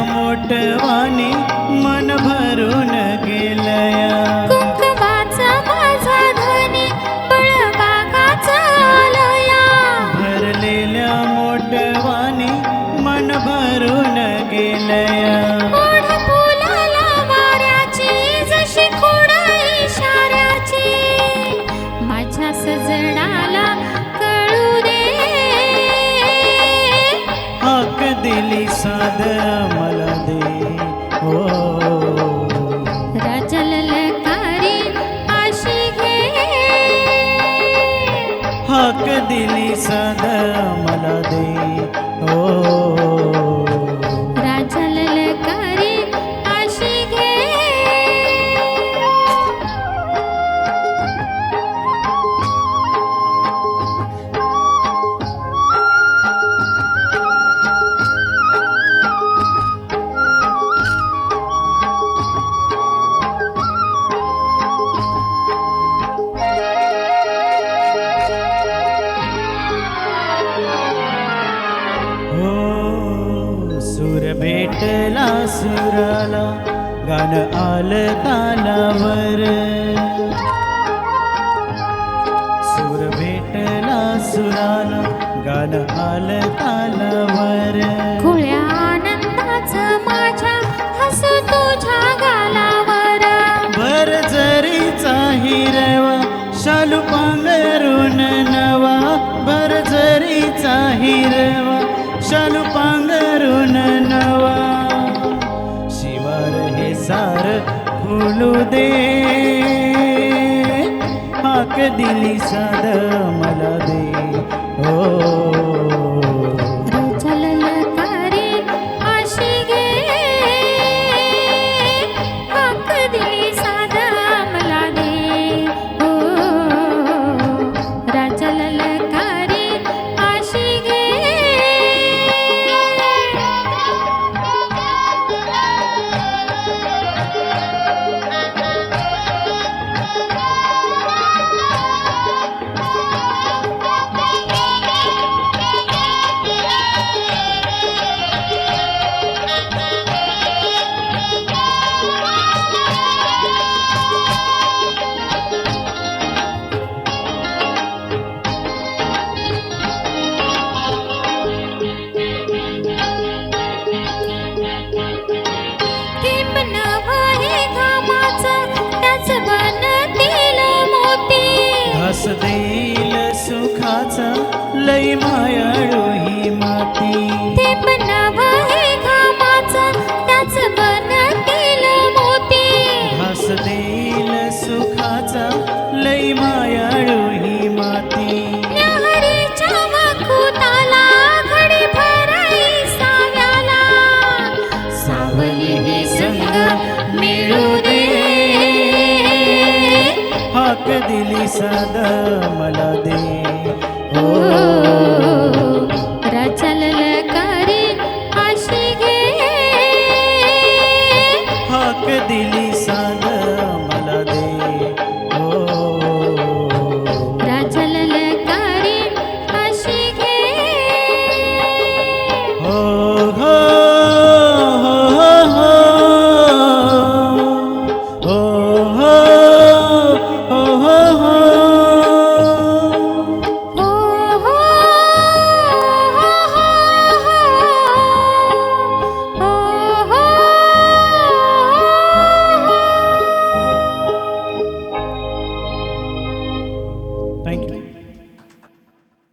मोठवानी मन भरून गेलया कुंकवाचा माझा धनी बळबागाचा आलया भरलेल्या मोठवानी मन भरून गेलया ओढ फुलाला वाऱ्याची जशी खोड इशाऱ्याची माझ्या सजणाला कळू दे हाक दिली साद मला दे हो राजा ललकारी आशी घे हाक दिली साद मला दे हो राजा ललकारी आशी घे हो सूर भेटला सुराला गाणं आलं तालावर सूर भेटला सुराला गाणं आलं तालावर खुळ्या आनंदाचं माझ्या हसू तुझ्या गालावर भर जरीचा हिरवा शालू पांघरून नवा भर जरीचा हिरवा शालू पांघरून नवा शिवार हे सार खुलू दे हाक दिली साद मला दे हो राजा ललकारी आशी घे हाक दिली साधा मला दे हो राजा ललकारी आशी घे किंब नभ हे घामाचं त्याच बनतील मोती घास देईल सुखाचा लई मायाळू ही माती किंब नभ हे घामाचं त्याच बनतील मोती घास देईल सुखाचा लई मायाळू ही माती न्याहारीच्या वखुताला घडी भराई साव्याला सावली हे संग मिळू दे हाक दिली साद मला दे हो राजा ललकारी आशी घे हाक दिली